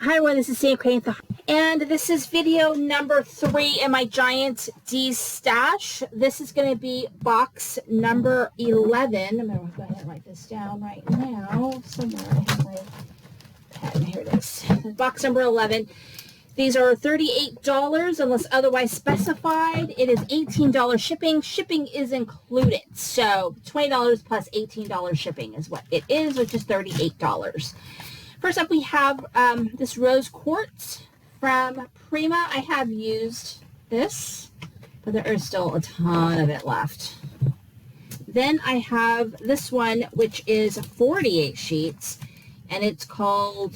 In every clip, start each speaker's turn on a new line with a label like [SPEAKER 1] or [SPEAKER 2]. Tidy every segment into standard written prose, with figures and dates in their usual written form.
[SPEAKER 1] Hi everyone, this is Sam Crane, and this is video number 3 in my giant Destash. This is going to be box number 11. I'm going to go ahead and write this down right now. Somewhere I have my pen. Here it is. Box number 11. These are $38 unless otherwise specified. It is $18 shipping. Shipping is included. So $20 plus $18 shipping is what it is, which is $38. First up, we have this rose quartz from Prima. I have used this, but there is still a ton of it left. Then I have this one, which is 48 sheets, and it's called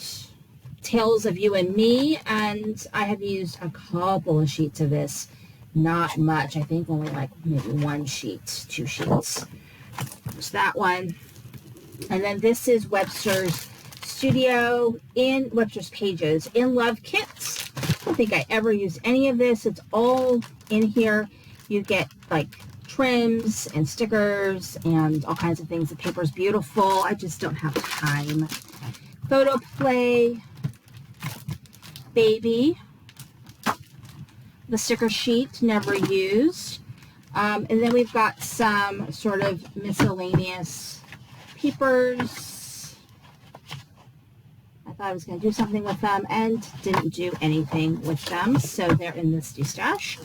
[SPEAKER 1] Tales of You and Me, and I have used a couple of sheets of this. Not much. I think only like maybe 1 sheet, 2 sheets. There's that one. And then this is Webster's Webster's Pages in Love Kits. I don't think I ever use any of this. It's all in here. You get like trims and stickers and all kinds of things. The paper is beautiful. I just don't have time. Photo Play, Baby, the sticker sheet, never used. And then we've got some sort of miscellaneous papers. I was going to do something with them and didn't do anything with them, so they're in this Destash.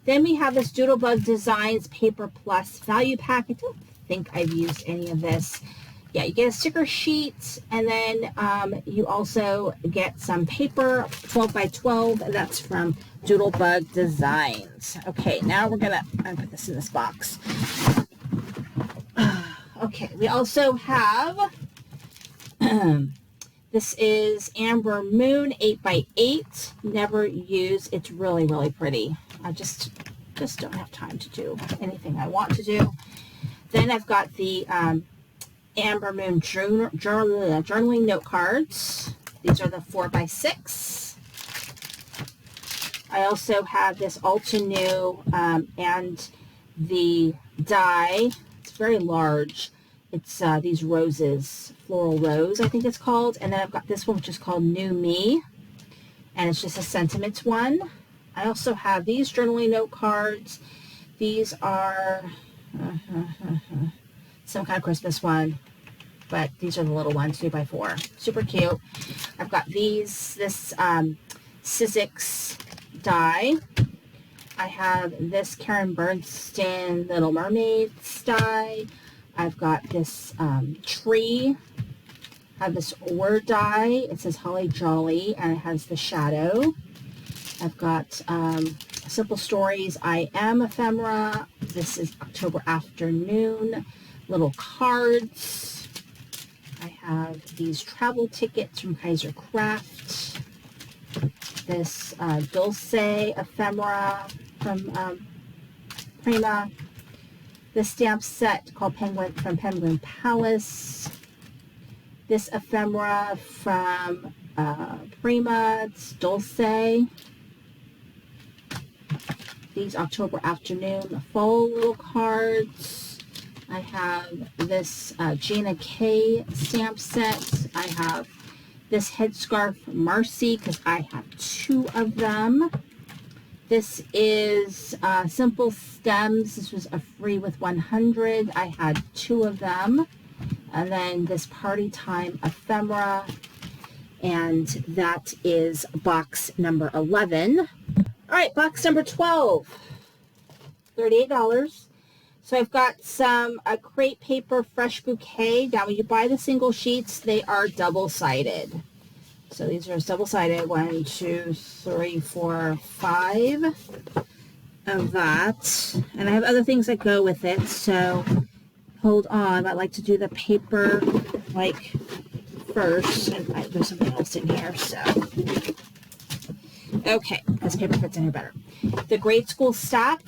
[SPEAKER 1] Then we have this Doodlebug Designs Paper Plus Value Pack. I don't think I've used any of this. Yeah, you get a sticker sheet, and then you also get some paper, 12 by 12, and that's from Doodlebug Designs. Okay, now I'm going to put this in this box. Okay, we also have this is Amber Moon 8x8. Never use. It's really, really pretty. I just don't have time to do anything I want to do. Then I've got the Amber Moon journaling note cards. These are the 4x6. I also have this Altenew and the die. It's very large. It's these roses, Floral Rose, I think it's called. And then I've got this one, which is called New Me. And it's just a sentiments one. I also have these journaling note cards. These are some kind of Christmas one. But these are the little ones, 2x4. Super cute. I've got this Sizzix die. I have this Karen Bernstein Little Mermaids die. I've got this tree. I have this word die. It says Holly Jolly, and it has the shadow. I've got Simple Stories I Am ephemera. This is October Afternoon. Little cards. I have these travel tickets from Kaiser Craft. This Dulce ephemera from Prima. This stamp set called Penguin from Penguin Palace. This ephemera from Prima. It's Dulce. These October Afternoon fall little cards. I have this Gina K stamp set. I have this headscarf Marcy because I have 2 of them. This is Simple Stems. This was a free with 100. I had 2 of them. And then this Party Time ephemera. And that is box number 11. All right, box number 12. $38. So I've got some crepe paper fresh bouquet. Now when you buy the single sheets, they are double-sided. So these are double-sided, 1, 2, 3, 4, 5 of that. And I have other things that go with it, so hold on. I like to do the paper like first. And there's something else in here, so. Okay, this paper fits in here better. The Grade School Stack.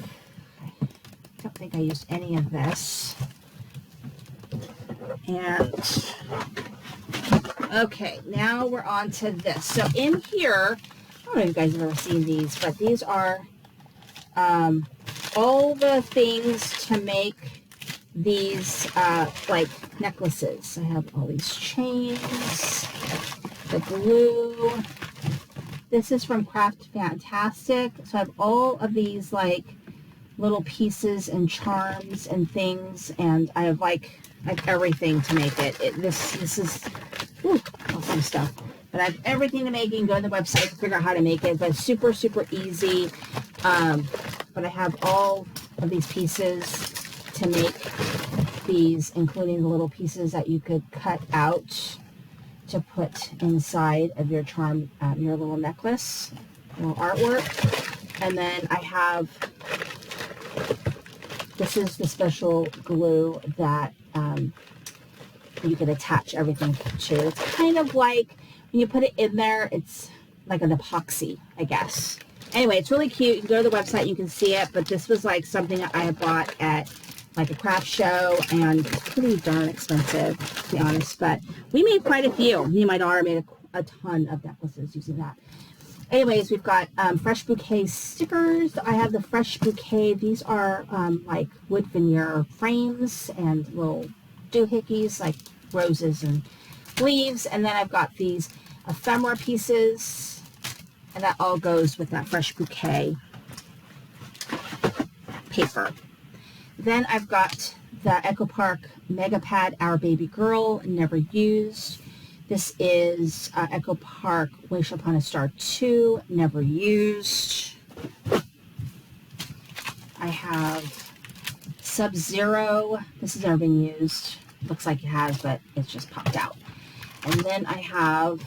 [SPEAKER 1] I don't think I used any of this. And okay, now we're on to this. So in here, I don't know if you guys have ever seen these, but these are all the things to make these like necklaces. I have all these chains. the glue. This is from Craft Fantastic. So I have all of these like little pieces and charms and things, and I have everything to make it. This is awesome stuff. But I have everything to make. You can go to the website to figure out how to make it, but it's super, super easy. But I have all of these pieces to make these, including the little pieces that you could cut out to put inside of your charm, your little necklace, little artwork. And then I have, this is the special glue that you could attach everything to. It's kind of like, when you put it in there, it's like an epoxy, I guess. Anyway, it's really cute. You can go to the website, you can see it, but this was like something that I had bought at like a craft show, and it's pretty darn expensive, to be honest, but we made quite a few. Me and my daughter made a ton of necklaces using that. Anyways, we've got Fresh Bouquet stickers. I have the Fresh Bouquet. These are like wood veneer frames and little doohickeys, like roses and leaves. And then I've got these ephemera pieces, and that all goes with that Fresh Bouquet paper. Then I've got the Echo Park Mega Pad Our Baby Girl, never used. This is Echo Park Wish Upon a Star 2, never used. I have Sub-Zero. This has never been used. Looks like it has, but it's just popped out. And then I have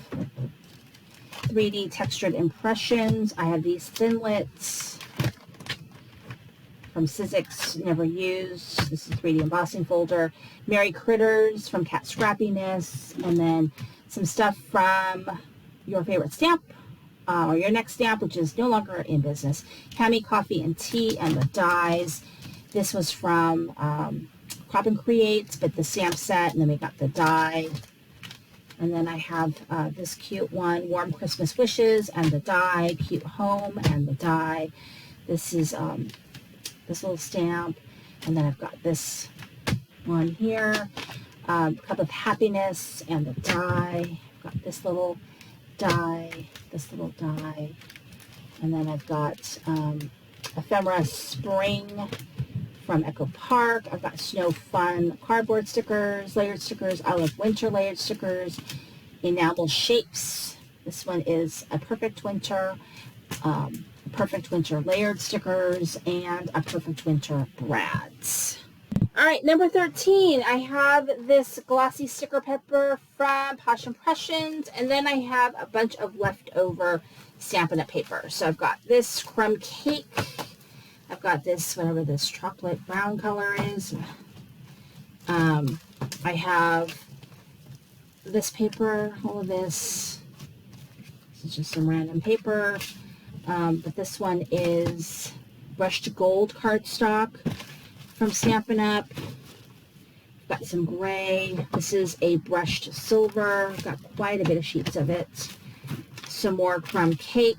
[SPEAKER 1] 3D Textured Impressions. I have these Thinlits from Sizzix, never used. This is 3D embossing folder. Merry Critters from Cat Scrappiness, and then some stuff from Your Favorite Stamp, or Your Next Stamp, which is no longer in business. Cami Coffee and Tea and the dies. This was from Crop and Create, but the stamp set, and then we got the die. And then I have this cute one, Warm Christmas Wishes and the die, Cute Home and the die. This is this little stamp, and then I've got this one here, Cup of Happiness and the die. I've got this little die, and then I've got Ephemera Spring from Echo Park. I've got Snow Fun cardboard stickers, layered stickers. I love winter layered stickers. Enamel Shapes. This one is a Perfect Winter layered stickers, and a Perfect Winter brads. All right, number 13, I have this glossy sticker pepper from Posh Impressions, and then I have a bunch of leftover Stampin' Up! Paper. So I've got this crumb cake. I've got this, whatever this chocolate brown color is. I have this paper, all of this. This is just some random paper. But this one is brushed gold cardstock from Stampin' Up. Got some gray. This is a brushed silver. Got quite a bit of sheets of it. Some more crumb cake.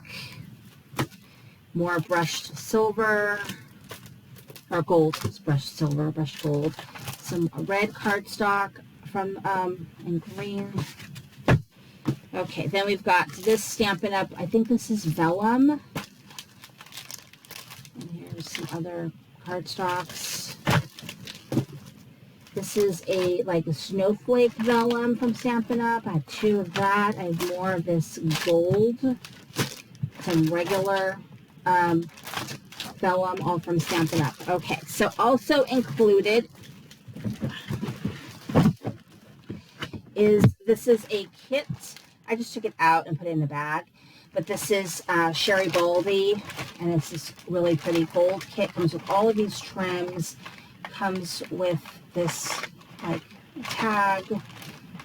[SPEAKER 1] More brushed silver. Or gold. It's brushed silver, brushed gold. Some red cardstock from in green. Okay, then we've got this Stampin' Up! I think this is vellum. And here's some other cardstocks. This is a snowflake vellum from Stampin' Up! I have two of that. I have more of this gold. Some regular vellum, all from Stampin' Up! Okay, so also included is, this is a kit. I just took it out and put it in the bag. But this is Sherry Baldy, and it's this really pretty gold kit. Comes with all of these trims. Comes with this tag,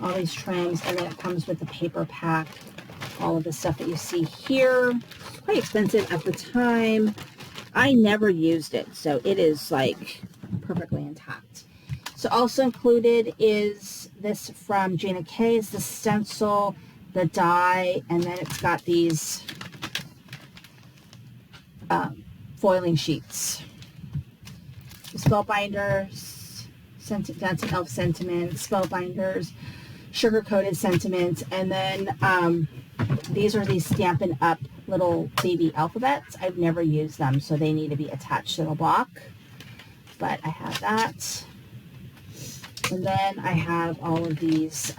[SPEAKER 1] all these trims, and then it comes with the paper pack. All of the stuff that you see here. It's quite expensive at the time. I never used it, so it is perfectly intact. So also included is this from Jana K. It's the stencil, the die, and then it's got these foiling sheets. The Spellbinders, Dancing Elf Sentiment, Spellbinders, sugar-coated sentiments. And then these are these Stampin' Up! Little baby alphabets. I've never used them, so they need to be attached to the block. But I have that. And then I have all of these,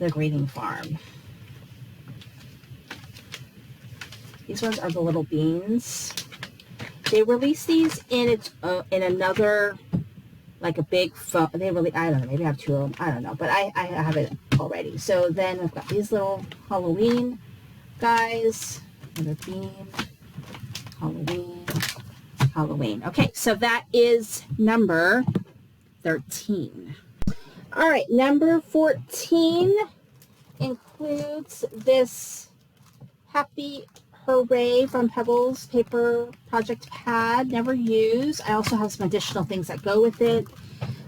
[SPEAKER 1] the Greeting Farm. These ones are the little beans. They release these in in another, like a big phone. They really, I don't know, maybe I have two of them. I don't know, but I have it already. So then I've got these little Halloween guys. Another bean. Halloween. Halloween. Okay, so that is number 13. All right, number 14 includes this Happy Hooray from Pebbles paper project pad, never used. I also have some additional things that go with it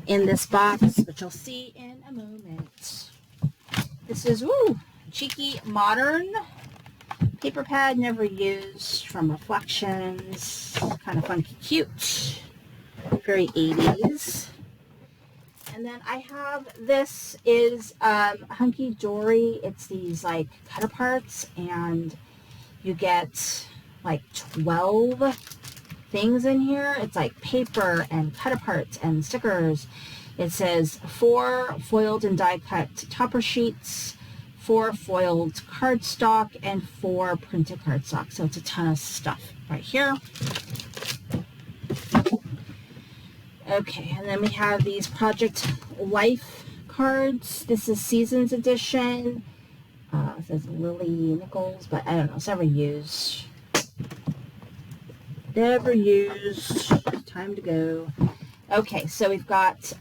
[SPEAKER 1] in this box, which you'll see in a moment. This is, woo, cheeky modern paper pad, never used, from Reflections. Kind of funky cute. Very 80s. And then I have, this is Hunky Dory. It's these like cut-aparts, and you get like 12 things in here. It's like paper and cut-aparts and stickers. It says 4 foiled and die-cut topper sheets, 4 foiled cardstock, and 4 printed cardstock. So it's a ton of stuff right here. Okay, and then we have these Project Life cards. This is Seasons Edition. It says Lily Nichols, but I don't know. It's never used. Never used. Time to go. Okay, so we've got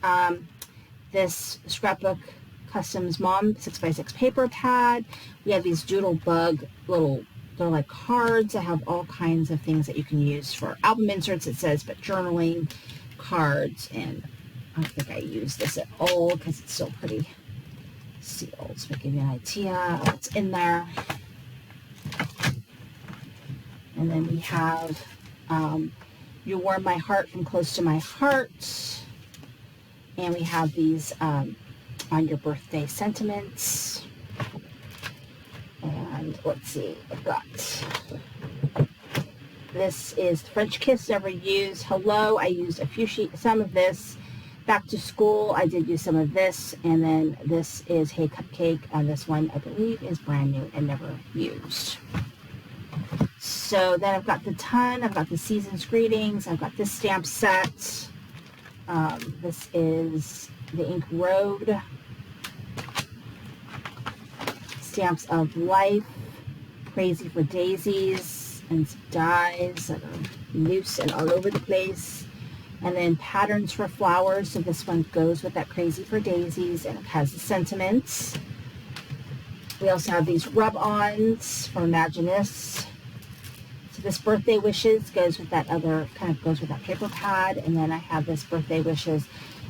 [SPEAKER 1] this Scrapbook Customs Mom 6x6 paper pad. We have these Doodle Bug little, they're like cards that have all kinds of things that you can use for album inserts, it says, but journaling, cards, and I don't think I use this at all because it's still pretty sealed. So I'll give you an idea of what's in there. And then we have You Warm My Heart from Close to My Heart. And we have these On Your Birthday sentiments. And let's see, I've got, this is French Kiss, never used. Hello, I used a few some of this. Back to School, I did use some of this. And then this is Hey Cupcake, and this one I believe is brand new and never used. So then I've got the ton, I've got the Season's Greetings, I've got this stamp set. This is the Ink Road. Stamps of Life, Crazy for Daisies, and some dies that are loose and all over the place. And then Patterns for Flowers, so this one goes with that Crazy for Daisies, and it has the sentiments. We also have these rub-ons from Imaginis. So this Birthday Wishes goes with that other, kind of goes with that paper pad. And then I have this Birthday Wishes,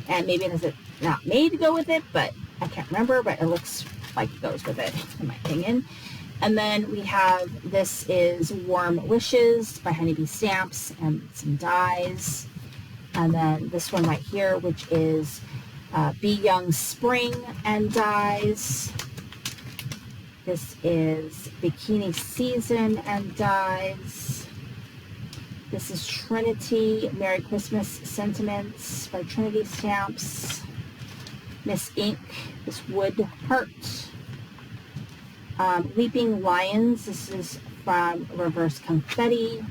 [SPEAKER 1] and maybe it is not made to go with it, but I can't remember, but it looks like it goes with it, in my opinion. And then we have, this is Warm Wishes by Honeybee Stamps, and some dies. And then this one right here, which is Be Young Spring and dies. This is Bikini Season and dies. This is Trinity Merry Christmas Sentiments by Trinity Stamps. Miss Ink, this Wood Heart. Leaping Lions, this is from Reverse Confetti.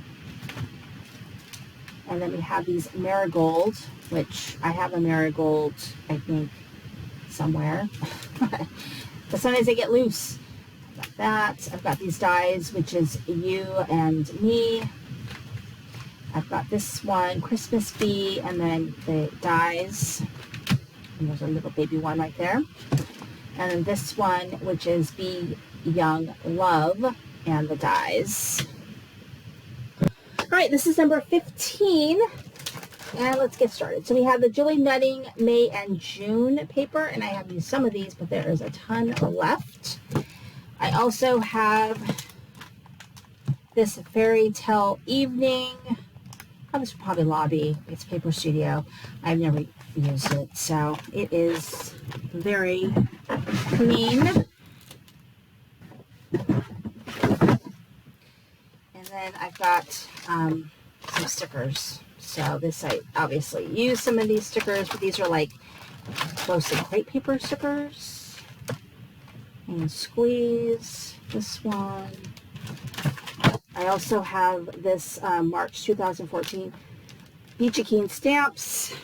[SPEAKER 1] And then we have these Marigold, which I have a Marigold, I think, somewhere. But sometimes they get loose. I've got that. I've got these dies, which is You and Me. I've got this one, Christmas Bee, and then the dies. And there's a little baby one right there. And then this one, which is Be Young Love, and the dies. All right, this is number 15, and let's get started. So we have the Julie Nutting May and June paper, and I have used some of these, but there is a ton left. I also have this Fairy Tale Evening. Oh, this is probably Lobby. It's Paper Studio. I've never used it, so it is very clean. And then I've got some stickers. So this, I obviously use some of these stickers, but these are like mostly crepe paper stickers. And squeeze this one. I also have this March 2014 Beachy Keen stamps.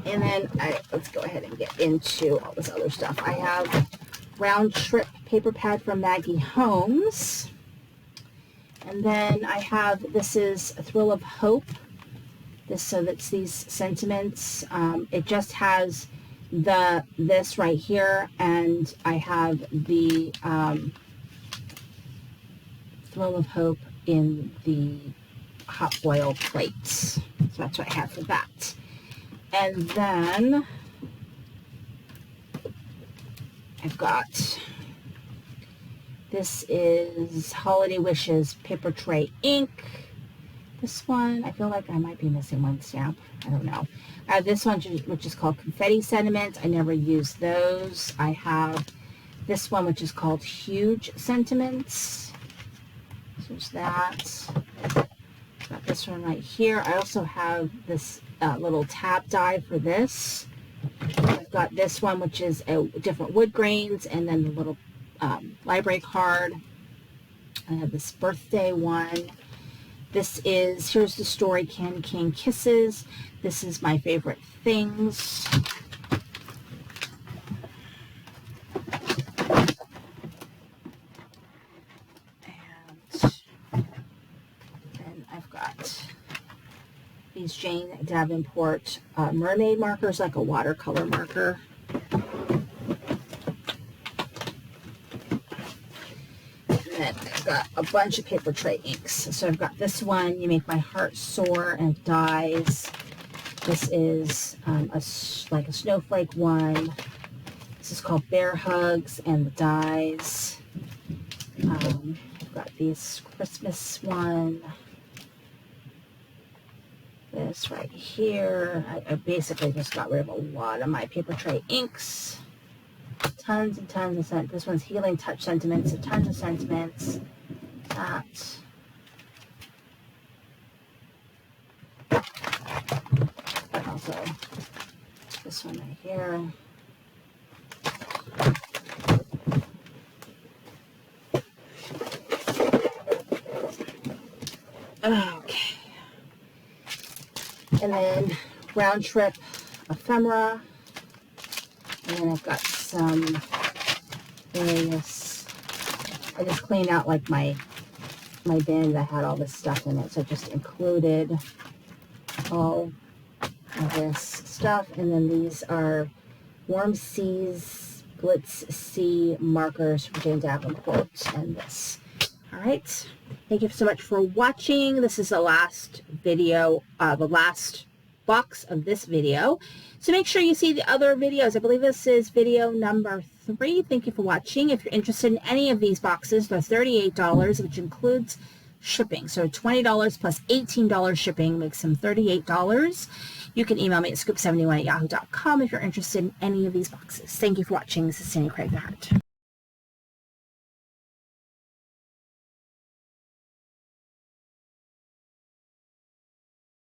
[SPEAKER 1] And then let's go ahead and get into all this other stuff. I have round trip paper pad from Maggie Holmes. And then I have, this is a Thrill of Hope. So that's these sentiments. It just has this right here, and I have the Thrill of Hope in the hot foil plates. So that's what I have for that. And then I've got, this is Holiday Wishes paper tray ink. This one, I feel like I might be missing one stamp. I don't know. I have this one, which is called Confetti Sentiments. I never use those. I have this one, which is called Huge Sentiments. So there's that. Got this one right here. I also have this little tab die for this. I've got this one, which is different wood grains, and then the little library card. I have this birthday one. This is, here's the story, Candy Cane Kisses. This is my favorite things. And then I've got these Jane Davenport mermaid markers, like a watercolor marker. And I've got a bunch of paper tray inks. So I've got this one, You Make My Heart Soar, and it dies. This is like a snowflake one. This is called Bear Hugs, and the dies. I've got these Christmas one. This right here. I basically just got rid of a lot of my paper tray inks. Tons and tons of sentiments. This one's Healing Touch Sentiments, so tons of sentiments. That. And also this one right here. Okay. And then Round Trip Ephemera. And then I've got some various, I just cleaned out like my bin that had all this stuff in it. So I just included all of this stuff. And then these are Warm Seas Blitz Sea markers from Jane Davenport and this. All right. Thank you so much for watching. This is the last video, the last box of this video. So make sure you see the other videos. I believe this is video number 3. Thank you for watching. If you're interested in any of these boxes, they're $38, which includes shipping. So $20 plus $18 shipping makes them $38. You can email me at scoop71@yahoo.com if you're interested in any of these boxes. Thank you for watching. This is Sandy Craig the Heart.